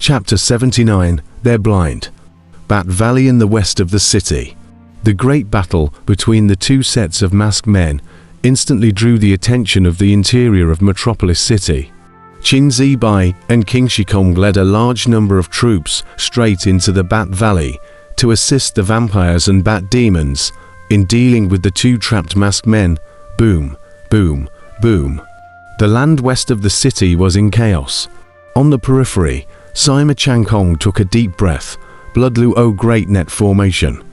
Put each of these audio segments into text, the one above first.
Chapter 79. They're blind. Bat Valley in the west of the city. The great battle between the two sets of masked men instantly drew the attention of the interior of Metropolis City. Qin Zibai and King Shikong led a large number of troops straight into the Bat Valley to assist the vampires and bat demons in dealing with the two trapped masked men. Boom, boom, boom. The land west of the city was in chaos. On the periphery, Sima Changkong took a deep breath. Blood Luo Great Net Formation.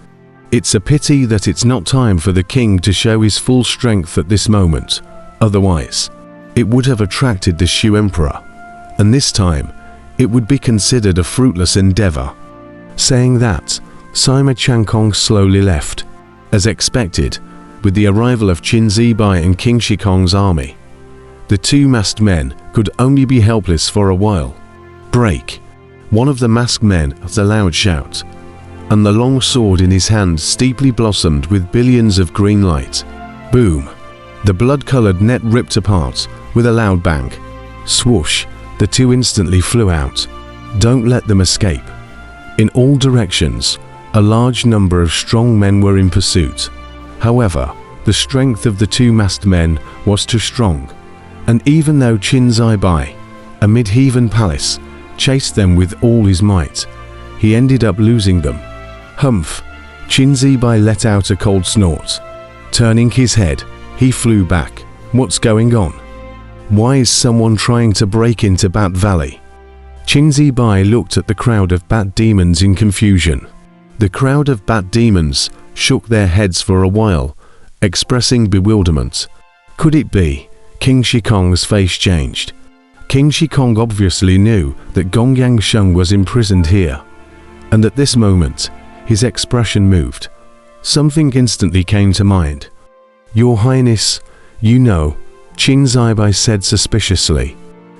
It's a pity that it's not time for the king to show his full strength at this moment. Otherwise, it would have attracted the Shu Emperor, and this time, it would be considered a fruitless endeavor. Saying that, Sima Changkong slowly left. As expected, with the arrival of Qin Zibai and King Shikong's army, the two masked men could only be helpless for a while. Break! One of the masked men uttered a loud shout, and the long sword in his hand steeply blossomed with billions of green light. Boom! The blood-colored net ripped apart with a loud bang. Swoosh! The two instantly flew out. Don't let them escape. In all directions, a large number of strong men were in pursuit. However, the strength of the two masked men was too strong, and even though Qin Zibai, amid heathen palace, chased them with all his might, he ended up losing them. Humph! Qin Zibai let out a cold snort. Turning his head, he flew back. What's going on? Why is someone trying to break into Bat Valley? Qin Zibai looked at the crowd of bat demons in confusion. The crowd of bat demons shook their heads for a while, expressing bewilderment. Could it be? King Shikong's face changed. King Shikong obviously knew that Gongyang Sheng was imprisoned here, and at this moment, his expression moved. Something instantly came to mind. Your Highness, you know, Qin Zibai said suspiciously.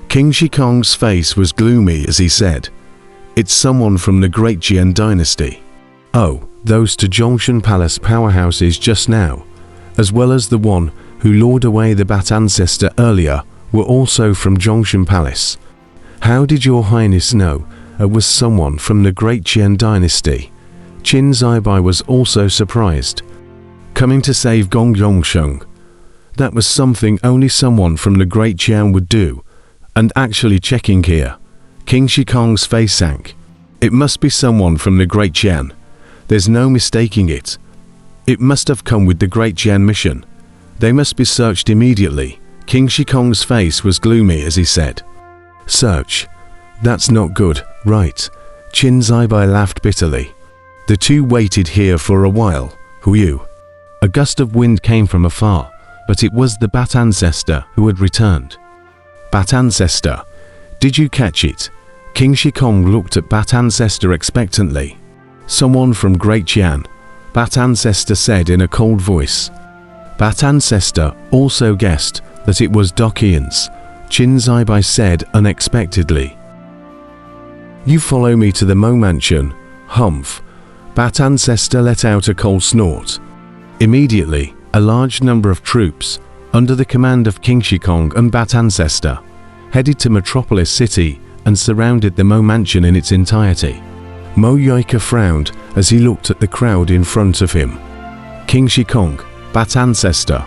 King Shikong's face was gloomy as he said, it's someone from the Great Jian dynasty. Oh, those two Zhongshan Palace powerhouses just now, as well as the one who lured away the Bat ancestor earlier, were also from Zhongshan Palace. How did your Highness know it was someone from the Great Jian dynasty? Qin Zibai was also surprised. Coming to save Gongyang Sheng. That was something only someone from the Great Jian would do. And actually checking here, King Shikong's face sank. It must be someone from the Great Jian. There's no mistaking it. It must have come with the Great Jian mission. They must be searched immediately. King Shikong's face was gloomy as he said, search? That's not good, right? Qin Zibai laughed bitterly. The two waited here for a while. Who you? A gust of wind came from afar, but it was the Bat ancestor who had returned. Bat ancestor, did you catch it? King Shikong looked at Bat ancestor expectantly. Someone from Great Jian, Bat ancestor said in a cold voice. Bat ancestor also guessed that it was Dokians, Qin Zibai said unexpectedly. You follow me to the Mo Mansion. Humph! Bat ancestor let out a cold snort. Immediately, a large number of troops, under the command of King Shikong and Bat ancestor, headed to Metropolis City and surrounded the Mo Mansion in its entirety. Mo Yoika frowned as he looked at the crowd in front of him. King Shikong, Bat ancestor,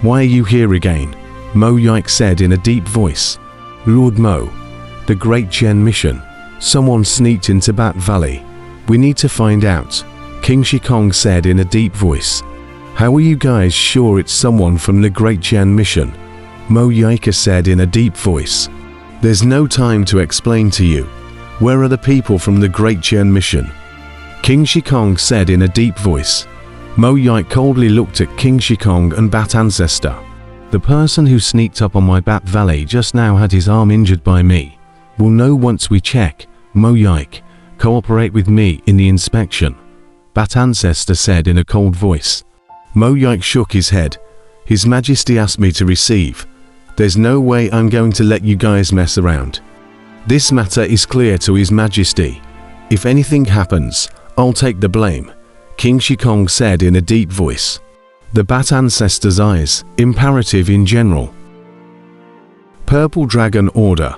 why are you here again? Mo Yoik said in a deep voice. Lord Mo, the Great Jian mission. Someone sneaked into Bat Valley. We need to find out, King Shikong said in a deep voice. How are you guys sure it's someone from the Great Jian mission? Mo Yoika said in a deep voice. There's no time to explain to you. Where are the people from the Great Jian mission? King Shikong said in a deep voice. Mo Yoik coldly looked at King Shikong and Bat ancestor. The person who sneaked up on my Bat Valley just now had his arm injured by me. We'll know once we check. Mo Yoik, cooperate with me in the inspection, Bat ancestor said in a cold voice. Mo Yoik shook his head. His Majesty asked me to receive. There's no way I'm going to let you guys mess around. This matter is clear to His Majesty. If anything happens, I'll take the blame, King Shikong said in a deep voice. The Bat ancestor's eyes, imperative in general. Purple Dragon Order.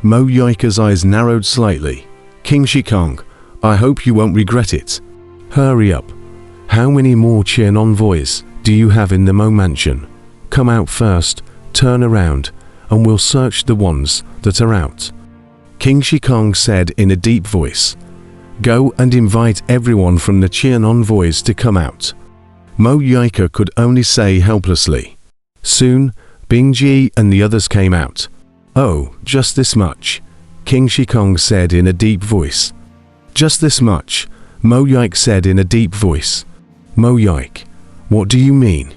Mo Yoika's eyes narrowed slightly. King Shikong, I hope you won't regret it. Hurry up. How many more Qian envoys do you have in the Mo Mansion? Come out first, turn around, and we'll search the ones that are out. King Shikong said in a deep voice. Go and invite everyone from the Qian envoys to come out. Mo Yaika could only say helplessly. Soon, Bingji and the others came out. Oh, just this much, King Shikong said in a deep voice. Just this much, Mo Yaik said in a deep voice. Mo Yaik, what do you mean?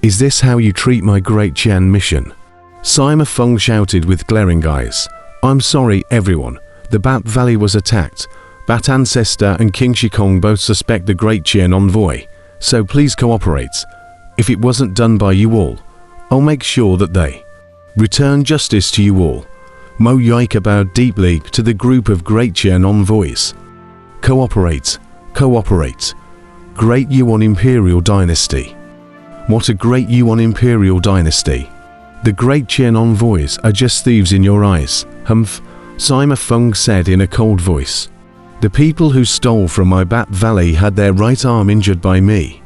Is this how you treat my great Qian mission? Sima Feng shouted with glaring eyes. I'm sorry, everyone. The Bat Valley was attacked. Bat Ancestor and King Shikong both suspect the great Qian envoy, so please cooperate. If it wasn't done by you all, I'll make sure that they return justice to you all. Mo Yaika bowed deeply to the group of great Qian envoys. Cooperate, cooperate. Great Yuan Imperial Dynasty. What a great Yuan Imperial Dynasty. The great Qian envoys are just thieves in your eyes, humph, Sima Feng said in a cold voice. The people who stole from my Bat Valley had their right arm injured by me.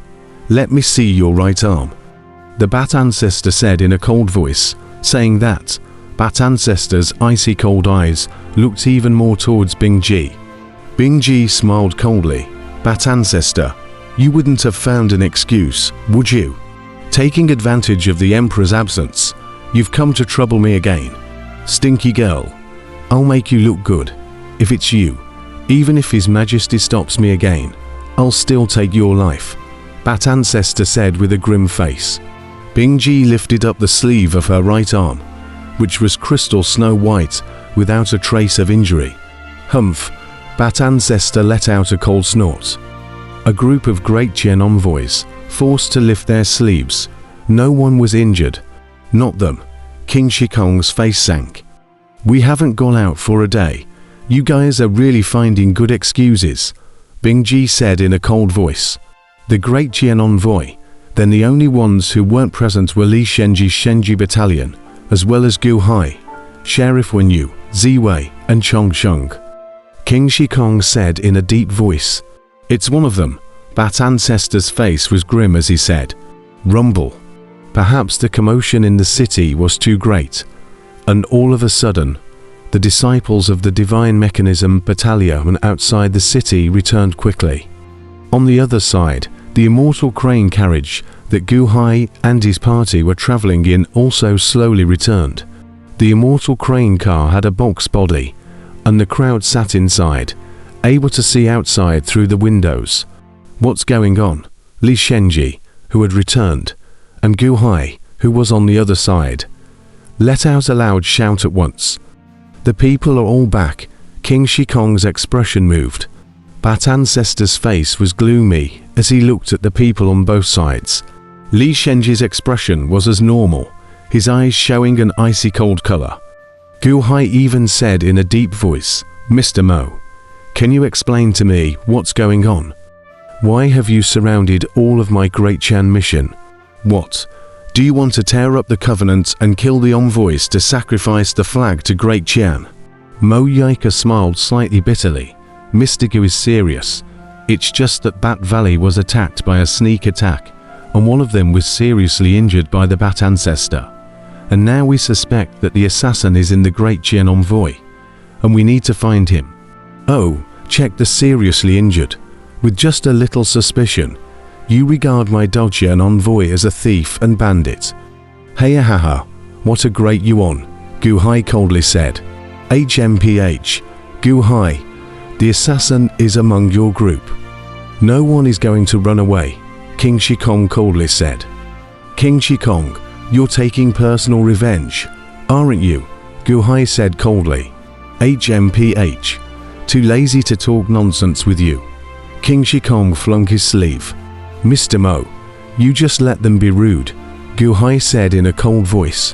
Let me see your right arm. The Bat Ancestor said in a cold voice, saying that, Bat Ancestor's icy cold eyes looked even more towards Bingji. Bingji smiled coldly. Bat Ancestor, you wouldn't have found an excuse, would you? Taking advantage of the Emperor's absence, you've come to trouble me again. Stinky girl, I'll make you look good. If it's you, even if His Majesty stops me again, I'll still take your life, Bat Ancestor said with a grim face. Bingji lifted up the sleeve of her right arm, which was crystal snow white without a trace of injury. Humph, Bat Ancestor let out a cold snort. A group of great Qian envoys, forced to lift their sleeves. No one was injured. Not them. King Shikong's face sank. We haven't gone out for a day. You guys are really finding good excuses, Bingji said in a cold voice. The great Qian envoy, then the only ones who weren't present were Li Shenji's Shenji battalion, as well as Gu Hai, Sheriff Wenyu, Ziwei, and Chong Sheng. King Shikong said in a deep voice. It's one of them. Bat Ancestor's face was grim as he said. Rumble. Perhaps the commotion in the city was too great, and all of a sudden, the disciples of the Divine Mechanism Battalion outside the city returned quickly. On the other side, the Immortal crane carriage that Gu Hai and his party were traveling in also slowly returned. The Immortal crane car had a box body, and the crowd sat inside, able to see outside through the windows. What's going on? Li Shenji, who had returned, and Gu Hai, who was on the other side, let out a loud shout at once. The people are all back. King Shikong's expression moved. Bat Ancestor's face was gloomy as he looked at the people on both sides. Li Shenji's expression was as normal, his eyes showing an icy cold color. Gu Hai even said in a deep voice, Mr. Mo, can you explain to me what's going on? Why have you surrounded all of my great Qian mission? What? Do you want to tear up the covenant and kill the envoys to sacrifice the flag to Great Qian? Mo Yaika smiled slightly bitterly. Mr. Gu is serious. It's just that Bat Valley was attacked by a sneak attack, and one of them was seriously injured by the Bat Ancestor. And now we suspect that the assassin is in the Great Qian envoy, and we need to find him. Oh, check the seriously injured. With just a little suspicion, you regard my Qian envoy as a thief and bandit. Hey haha, what a great Yuan, Gu Hai coldly said. HMPH, Gu Hai, the assassin is among your group. No one is going to run away, King Shikong coldly said. King Shikong, you're taking personal revenge, aren't you? Gu Hai said coldly. HMPH, too lazy to talk nonsense with you. King Shikong flung his sleeve. Mr. Mo, you just let them be rude, Gu Hai said in a cold voice.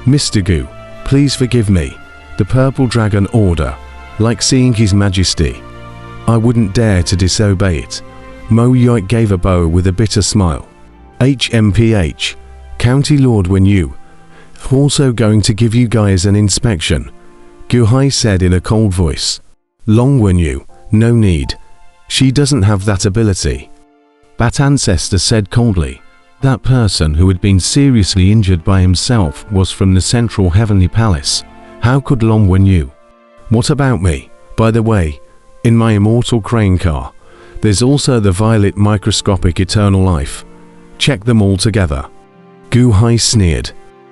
Mr. Gu, please forgive me. The Purple Dragon order, like seeing His Majesty. I wouldn't dare to disobey it. Mo Yaik gave a bow with a bitter smile. HMPH, County Lord Wenyu, also going to give you guys an inspection, Gu Hai said in a cold voice. Long Wenyu, no need. She doesn't have that ability. Bat Ancestor said coldly. That person who had been seriously injured by himself was from the Central Heavenly Palace. How could Long Wenyu? What about me? By the way, in my Immortal crane car, there's also the violet microscopic eternal life. Check them all together. Gu Hai sneered.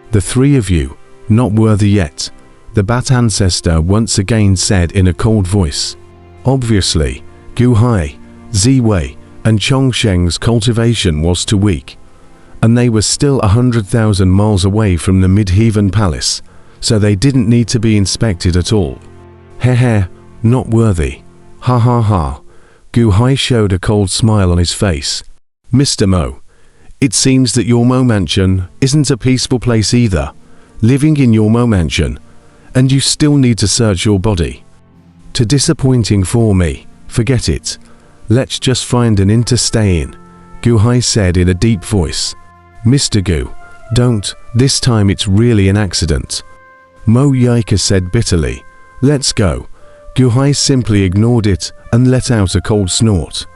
The three of you, not worthy yet, the Bat Ancestor once again said in a cold voice. Obviously, Gu Hai, Ziwei, and Chongsheng's cultivation was too weak, and they were still 100,000 miles away from the Midheaven Palace, so they didn't need to be inspected at all. Heh, not worthy. Ha ha ha. Gu Hai showed a cold smile on his face. Mr. Mo, it seems that your Mo Mansion isn't a peaceful place either. Living in your Mo Mansion, and you still need to search your body. Too disappointing for me. Forget it. Let's just find an inn to stay in, Gu Hai said in a deep voice. Mr. Gu, don't, this time it's really an accident. Mo Yaika said bitterly. Let's go. Gu Hai simply ignored it and let out a cold snort.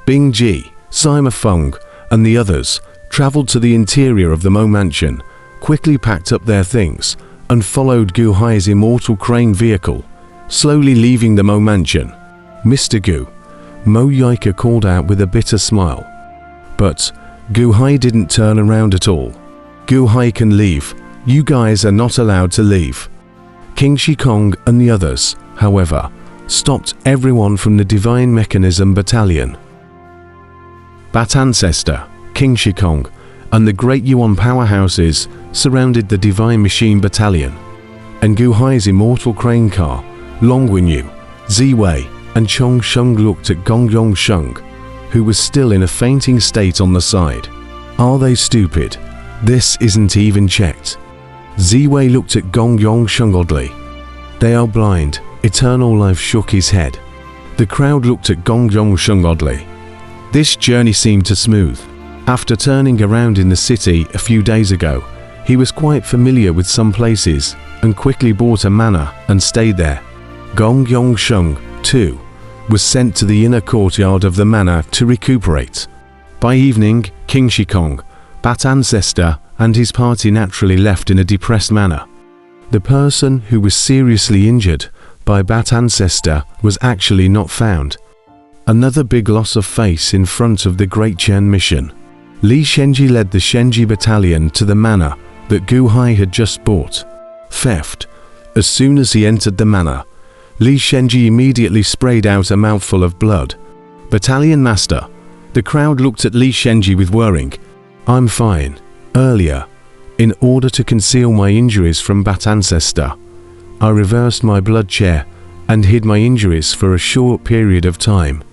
Bing Ji, Sima Feng, and the others traveled to the interior of the Mo Mansion, quickly packed up their things, and followed Gu Hai's Immortal crane vehicle, slowly leaving the Mo Mansion. Mr. Gu, Mo Yaika called out with a bitter smile. But Gu Hai didn't turn around at all. Gu Hai can leave. You guys are not allowed to leave. King Shikong and the others, however, stopped everyone from the Divine Mechanism Battalion. Bat Ancestor, King Shikong, and the Great Yuan powerhouses surrounded the Divine Machine Battalion, and Gu Hai's Immortal crane car, Long Wenyu, Ziwei, and Chong Sheng looked at Gong Yongsheng, who was still in a fainting state on the side. Are they stupid? This isn't even checked. Ziwei looked at Gong Yongsheng oddly. They are blind. Eternal Life shook his head. The crowd looked at Gong Yongsheng oddly. This journey seemed too smooth. After turning around in the city a few days ago, he was quite familiar with some places and quickly bought a manor and stayed there. Gong Yongsheng, too, was sent to the inner courtyard of the manor to recuperate. By evening, King Shikong, Bat Ancestor, and his party naturally left in a depressed manner. The person who was seriously injured by Bat Ancestor was actually not found. Another big loss of face in front of the Great Chen mission. Li Shenji led the Shenji battalion to the manor that Gu Hai had just bought. Theft. As soon as he entered the manor, Li Shenji immediately sprayed out a mouthful of blood. Battalion Master. The crowd looked at Li Shenji with worrying. I'm fine. Earlier, in order to conceal my injuries from Bat Ancestor, I reversed my blood chair and hid my injuries for a short period of time.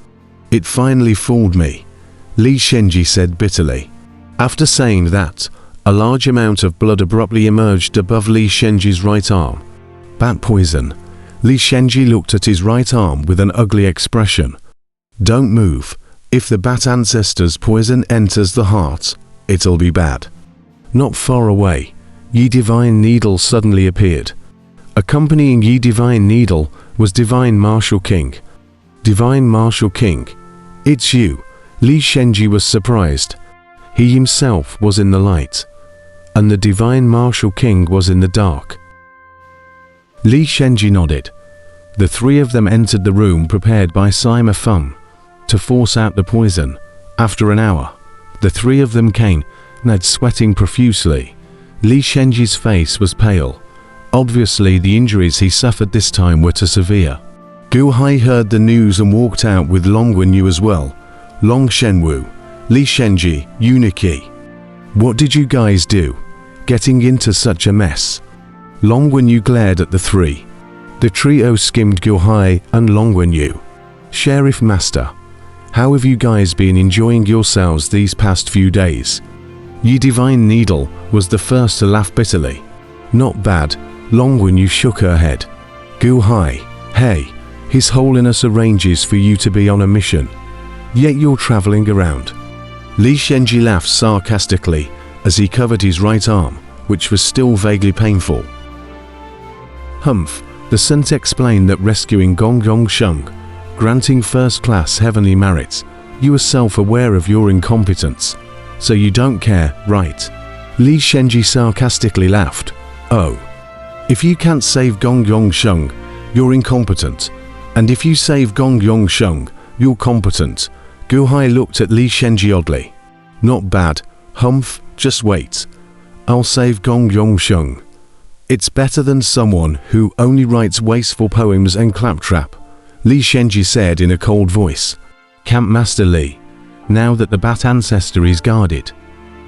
It finally fooled me, Li Shenji said bitterly. After saying that, a large amount of blood abruptly emerged above Li Shenji's right arm. Bat poison. Li Shenji looked at his right arm with an ugly expression. Don't move. If the Bat Ancestor's poison enters the heart, it'll be bad. Not far away, Yi Divine Needle suddenly appeared. Accompanying Yi Divine Needle was Divine Martial King. Divine Martial King, it's you. Li Shenji was surprised. He himself was in the light, and the Divine Martial King was in the dark. Li Shenji nodded. The three of them entered the room prepared by Sima Feng to force out the poison. After an hour, the three of them came, Ned sweating profusely. Li Shenji's face was pale. Obviously the injuries he suffered this time were too severe. Gu Hai heard the news and walked out with Long Wenyu as well. Long Shenwu, Li Shenji, Uniki. What did you guys do, getting into such a mess? Long Wenyu glared at the three. The trio skimmed Gu Hai and Long Wenyu. Sheriff Master, how have you guys been enjoying yourselves these past few days? Yi Divine Needle was the first to laugh bitterly. Not bad. Long Wenyu shook her head. Gu Hai, hey, His Holiness arranges for you to be on a mission, yet you're traveling around. Li Shenji laughed sarcastically as he covered his right arm, which was still vaguely painful. Humph, The Saint explained that rescuing Gong Yongsheng, granting first-class heavenly merits, you are self-aware of your incompetence, so you don't care, right? Li Shenji sarcastically laughed. Oh. If you can't save Gong Yongsheng, you're incompetent. And if you save Gong Yongsheng, you're competent. Gu Hai looked at Li Shenji oddly. Not bad. Humph, just wait. I'll save Gong Yongsheng. It's better than someone who only writes wasteful poems and claptrap, Li Shenji said in a cold voice. Camp Master Li, now that the Bat ancestor is guarded,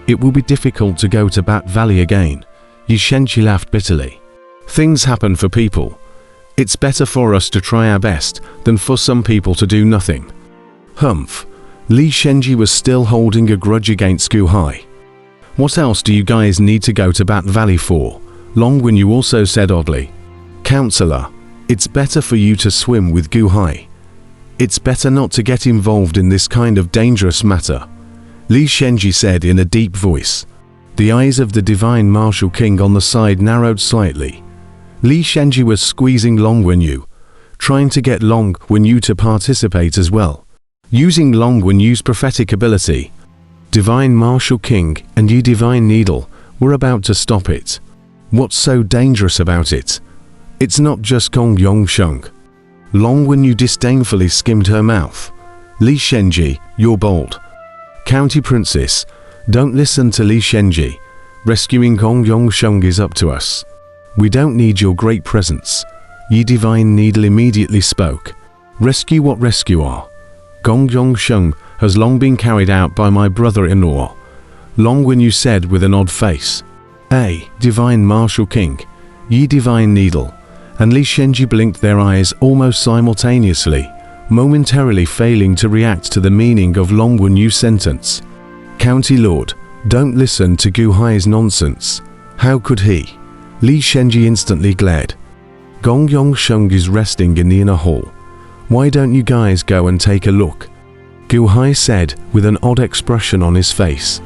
it will be difficult to go to Bat Valley again. Yi Shenji laughed bitterly. Things happen for people. It's better for us to try our best than for some people to do nothing. Humph. Li Shenji was still holding a grudge against Gu Hai. What else do you guys need to go to Bat Valley for? Long Wenyu also said oddly. Counselor, it's better for you to swim with Gu Hai. It's better not to get involved in this kind of dangerous matter, Li Shenji said in a deep voice. The eyes of the Divine Martial King on the side narrowed slightly. Li Shenji was squeezing Long Wenyu, trying to get Long Wenyu to participate as well. Using Long Wenyu's prophetic ability, Divine Martial King and Yi Divine Needle were about to stop it. What's so dangerous about it? It's not just Gong Yongsheng. Long Wenyu disdainfully skimmed her mouth. Li Shenji, you're bold. County Princess, don't listen to Li Shenji. Rescuing Gong Yongsheng is up to us. We don't need your great presence. Yi Divine Needle immediately spoke. Rescue what rescue are? Gong Yongsheng has long been carried out by my brother-in-law, Long Wenyu said with an odd face. Divine Martial King, Yi Divine Needle, and Li Shenji blinked their eyes almost simultaneously, momentarily failing to react to the meaning of Long Wenyu's sentence. County Lord, don't listen to Gu Hai's nonsense. How could he? Li Shenji instantly glared. Gong Yongsheng is resting in the inner hall. Why don't you guys go and take a look? Gu Hai said with an odd expression on his face.